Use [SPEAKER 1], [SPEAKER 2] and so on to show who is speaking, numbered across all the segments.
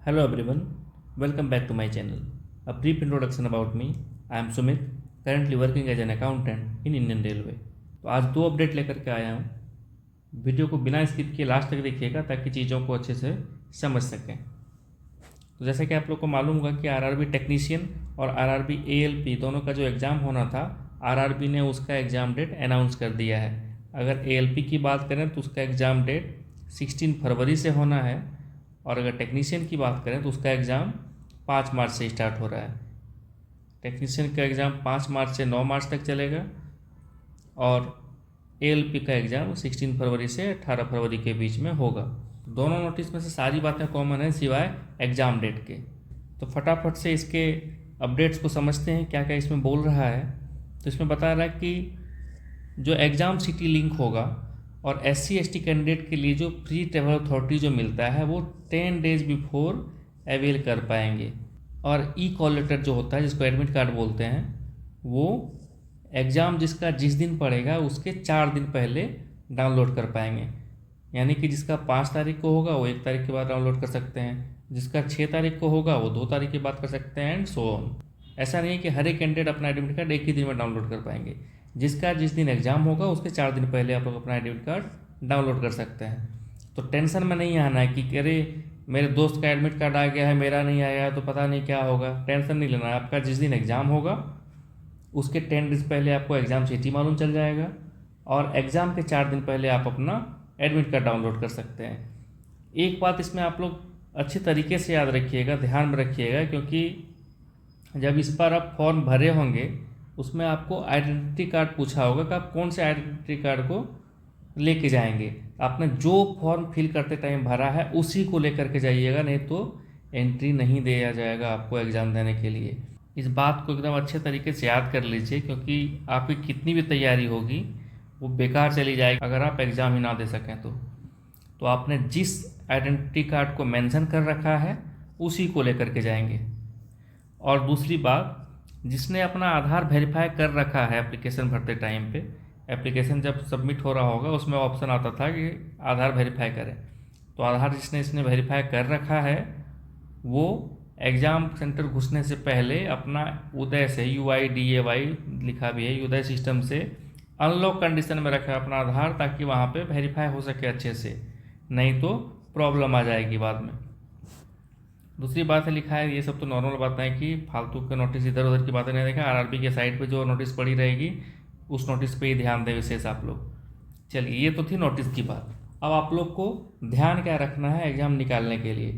[SPEAKER 1] Hello everyone, welcome back to my channel. A brief introduction about me. I am Sumit, currently working as an accountant in Indian Railway. तो आज दो update लेकर के आया हूँ। Video को बिना स्किप किए लास्ट तक देखिएगा ताकि चीज़ों को अच्छे से समझ सकें। तो जैसा कि आप लोग को मालूम होगा कि आरआरबी टेक्नीशियन और आरआरबी एएलपी दोनों का जो एग्ज़ाम होना था, आरआरबी ने उसका एग्ज़ाम डेट अनाउंस कर दिया है। अगर एएलपी की बात करें तो उसका एग्ज़ाम डेट 16 फरवरी से होना है, और अगर टेक्नीशियन की बात करें तो उसका एग्ज़ाम 5 मार्च से स्टार्ट हो रहा है। टेक्नीशियन का एग्ज़ाम 5 मार्च से 9 मार्च तक चलेगा, और एएलपी का एग्ज़ाम 16 फरवरी से 18 फरवरी के बीच में होगा। दोनों नोटिस में से सारी बातें कॉमन हैं सिवाय एग्ज़ाम डेट के। तो फटाफट से इसके अपडेट्स को समझते हैं, क्या क्या इसमें बोल रहा है। तो इसमें बता रहा है कि जो एग्ज़ाम सिटी लिंक होगा और SC/ST कैंडिडेट के लिए जो प्री ट्रैवल अथॉरिटी जो मिलता है वो 10 डेज बिफोर अवेल कर पाएंगे। और ई कॉल लेटर जो होता है, जिसको एडमिट कार्ड बोलते हैं, वो एग्ज़ाम जिस दिन पड़ेगा उसके 4 दिन पहले डाउनलोड कर पाएंगे। यानी कि जिसका 5 तारीख को होगा वो 1 तारीख के बाद डाउनलोड कर सकते हैं, जिसका 6 तारीख को होगा वो 2 तारीख के बाद कर सकते हैं, एंड सो ऑन। ऐसा नहीं है कि हर एक कैंडिडेट अपना एडमिट कार्ड एक ही दिन में डाउनलोड कर पाएंगे। जिस दिन एग्ज़ाम होगा उसके 4 दिन पहले आप लोग अपना एडमिट कार्ड डाउनलोड कर सकते हैं। तो टेंशन में नहीं आना है कि अरे मेरे दोस्त का एडमिट कार्ड आ गया है, मेरा नहीं आया तो पता नहीं क्या होगा। टेंशन नहीं लेना है। आपका जिस दिन एग्ज़ाम होगा उसके 10 डेज पहले आपको एग्ज़ाम सिटी मालूम चल जाएगा, और एग्ज़ाम के 4 दिन पहले आप अपना एडमिट कार्ड डाउनलोड कर सकते हैं। एक बात इसमें आप लोग अच्छी तरीके से याद रखिएगा, ध्यान में रखिएगा, क्योंकि जब इस पर आप फॉर्म भरे होंगे उसमें आपको आइडेंटिटी कार्ड पूछा होगा कि आप कौन से आइडेंटिटी कार्ड को लेके जाएंगे। आपने जो फॉर्म फिल करते टाइम भरा है उसी को लेकर के जाइएगा, नहीं तो एंट्री नहीं दिया जाएगा आपको एग्ज़ाम देने के लिए। इस बात को एकदम अच्छे तरीके से याद कर लीजिए, क्योंकि आपकी कितनी भी तैयारी होगी वो बेकार चली जाएगी अगर आप एग्ज़ाम ही ना दे सकें तो आपने जिस आइडेंटिटी कार्ड को मेंशन कर रखा है उसी को लेकर के जाएंगे। और दूसरी बात, जिसने अपना आधार वेरीफाई कर रखा है एप्लीकेशन भरते टाइम पे, एप्लीकेशन जब सबमिट हो रहा होगा उसमें ऑप्शन आता था कि आधार वेरीफाई करें, तो आधार इसने वेरीफाई कर रखा है वो एग्ज़ाम सेंटर घुसने से पहले अपना उदय से UIDAY लिखा भी है, उदय सिस्टम से अनलॉक कंडीशन में रखा है अपना आधार, ताकि वहाँ पे वेरीफाई हो सके अच्छे से, नहीं तो प्रॉब्लम आ जाएगी बाद में। दूसरी बात है, लिखा है, ये सब तो नॉर्मल बातें हैं कि फालतू के नोटिस इधर उधर की बातें नहीं देखें। आरआरबी के साइट पे जो नोटिस पड़ी रहेगी उस नोटिस पे ही ध्यान दें विशेष आप लोग। चलिए, ये तो थी नोटिस की बात। अब आप लोग को ध्यान क्या रखना है एग्ज़ाम निकालने के लिए।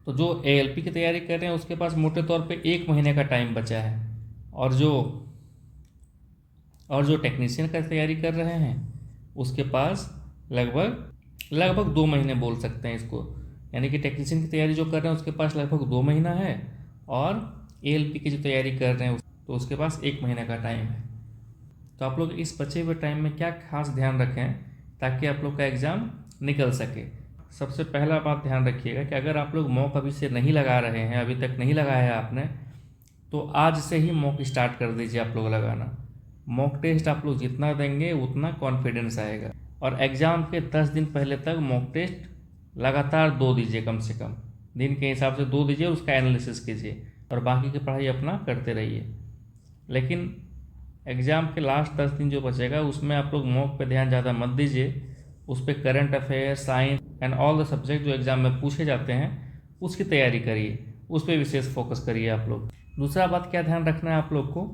[SPEAKER 1] तो जो ALP की तैयारी कर रहे हैं उसके पास मोटे तौर पर 1 महीने का टाइम बचा है, और जो टेक्नीशियन का तैयारी कर रहे हैं उसके पास लगभग 2 महीने बोल सकते हैं इसको। यानी कि टेक्नीशियन की तैयारी जो कर रहे हैं उसके पास लगभग 2 महीना है, और ALP की जो तैयारी कर रहे हैं तो उसके पास 1 महीने का टाइम है। तो आप लोग इस बचे हुए टाइम में क्या खास ध्यान रखें ताकि आप लोग का एग्ज़ाम निकल सके। सबसे पहला बात ध्यान रखिएगा कि अगर आप लोग मॉक अभी से नहीं लगा रहे हैं, अभी तक नहीं लगाया है आपने, तो आज से ही मॉक स्टार्ट कर दीजिए आप लोग लगाना। मॉक टेस्ट आप लोग जितना देंगे उतना कॉन्फिडेंस आएगा, और एग्ज़ाम के 10 दिन पहले तक मॉक टेस्ट लगातार 2 दीजिए, कम से कम दिन के हिसाब से 2 दीजिए, उसका एनालिसिस कीजिए, और बाकी की पढ़ाई अपना करते रहिए। लेकिन एग्ज़ाम के लास्ट 10 दिन जो बचेगा उसमें आप लोग मॉक पे ध्यान ज़्यादा मत दीजिए, उस पर current affair, science and all the subject जो एग्ज़ाम में पूछे जाते हैं उसकी तैयारी करिए, उस पर विशेष फोकस करिए आप लोग। दूसरा बात क्या ध्यान रखना है आप लोग को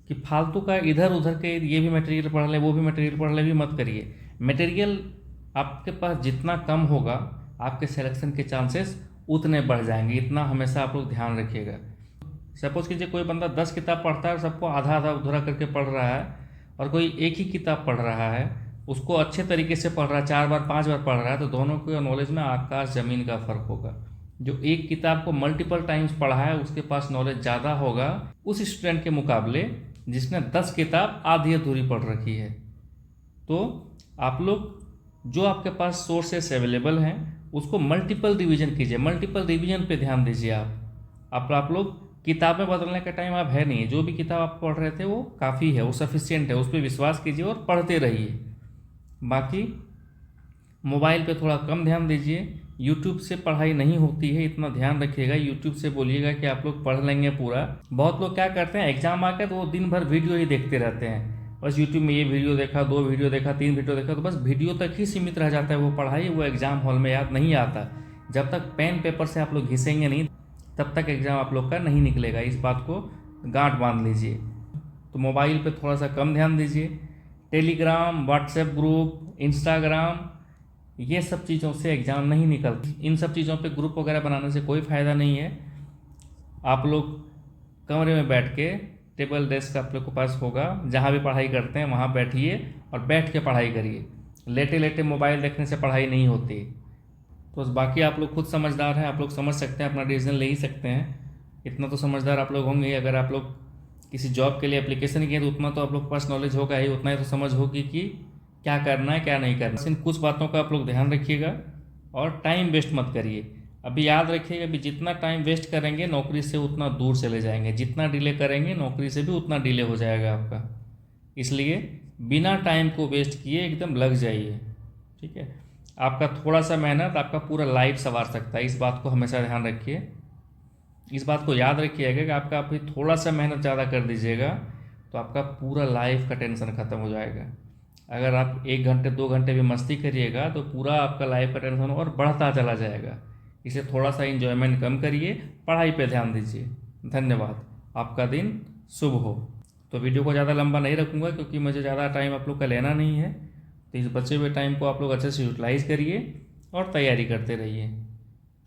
[SPEAKER 1] कि फालतू का इधर उधर के ये भी मटेरियल पढ़ ले वो भी मटेरियल पढ़ ले भी मत करिए। मटेरियल आपके पास जितना कम होगा आपके सिलेक्शन के चांसेस उतने बढ़ जाएंगे, इतना हमेशा आप लोग ध्यान रखिएगा। सपोज कीजिए कोई बंदा 10 किताब पढ़ता है और सबको आधा आधा अधूरा करके पढ़ रहा है, और कोई एक ही किताब पढ़ रहा है, उसको अच्छे तरीके से पढ़ रहा है, 4 बार 5 बार पढ़ रहा है, तो दोनों के नॉलेज में आकाश ज़मीन का फ़र्क होगा। जो एक किताब को मल्टीपल टाइम्स पढ़ा है उसके पास नॉलेज ज़्यादा होगा उस स्टूडेंट के मुकाबले जिसने 10 किताब आधी अधूरी पढ़ रखी है। तो आप लोग जो आपके पास सोर्सेस अवेलेबल हैं उसको मल्टीपल रिवीजन कीजिए, मल्टीपल रिवीजन पे ध्यान दीजिए। आप लोग किताबें बदलने का टाइम आप है नहीं, जो भी किताब आप पढ़ रहे थे वो काफ़ी है, वो सफिशिएंट है, उस पर विश्वास कीजिए और पढ़ते रहिए। बाकी मोबाइल पे थोड़ा कम ध्यान दीजिए, यूट्यूब से पढ़ाई नहीं होती है, इतना ध्यान रखिएगा। यूट्यूब से बोलिएगा कि आप लोग पढ़ लेंगे पूरा। बहुत लोग क्या करते हैं, एग्जाम आकर तो वो दिन भर वीडियो ही देखते रहते हैं। बस यूट्यूब में ये वीडियो देखा, 2 वीडियो देखा, 3 वीडियो देखा, तो बस वीडियो तक ही सीमित रह जाता है वो पढ़ाई, वो एग्ज़ाम हॉल में याद नहीं आता। जब तक पेन पेपर से आप लोग घिसेंगे नहीं, तब तक एग्ज़ाम आप लोग का नहीं निकलेगा। इस बात को गांठ बांध लीजिए। तो मोबाइल पे थोड़ा सा कम ध्यान दीजिए। टेलीग्राम, व्हाट्सएप ग्रुप, इंस्टाग्राम, ये सब चीज़ों से एग्ज़ाम नहीं निकलती। इन सब चीज़ों पे ग्रुप वगैरह बनाने से कोई फ़ायदा नहीं है। आप लोग कमरे में बैठ के, टेबल डेस्क आप लोग के पास होगा, जहाँ भी पढ़ाई करते हैं वहाँ बैठिए और बैठ के पढ़ाई करिए। लेटे लेटे मोबाइल देखने से पढ़ाई नहीं होती। तो बस बाकी आप लोग खुद समझदार हैं, आप लोग समझ सकते हैं, अपना डिसीजन ले ही सकते हैं। इतना तो समझदार आप लोग होंगे। अगर आप लोग किसी जॉब के लिए एप्लीकेशन किए तो उतना तो आप लोग के पास नॉलेज होगा ही, उतना ही तो समझ होगी कि क्या करना है क्या नहीं करना। इन कुछ बातों का आप लोग ध्यान रखिएगा और टाइम वेस्ट मत करिए। अभी याद रखिएगा कि जितना टाइम वेस्ट करेंगे नौकरी से उतना दूर चले जाएंगे, जितना डिले करेंगे नौकरी से भी उतना डिले हो जाएगा आपका। इसलिए बिना टाइम को वेस्ट किए एकदम लग जाइए, ठीक है। आपका थोड़ा सा मेहनत आपका पूरा लाइफ संवार सकता है, इस बात को हमेशा ध्यान रखिए। इस बात को याद रखिएगा कि आपका अभी थोड़ा सा मेहनत ज़्यादा कर दीजिएगा तो आपका पूरा लाइफ का टेंशन ख़त्म हो जाएगा। अगर आप 1 घंटे 2 घंटे भी मस्ती करिएगा तो पूरा आपका लाइफ का टेंशन और बढ़ता चला जाएगा। इसे थोड़ा सा इन्जॉयमेंट कम करिए, पढ़ाई पे ध्यान दीजिए। धन्यवाद, आपका दिन शुभ हो। तो वीडियो को ज़्यादा लंबा नहीं रखूँगा क्योंकि मुझे ज़्यादा टाइम आप लोग का लेना नहीं है। तो इस बचे हुए टाइम को आप लोग अच्छे से यूटिलाइज़ करिए और तैयारी करते रहिए।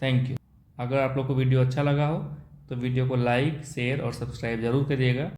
[SPEAKER 1] Thank you. अगर आप लोग को वीडियो अच्छा लगा हो तो वीडियो को लाइक, शेयर और सब्सक्राइब ज़रूर करिएगा।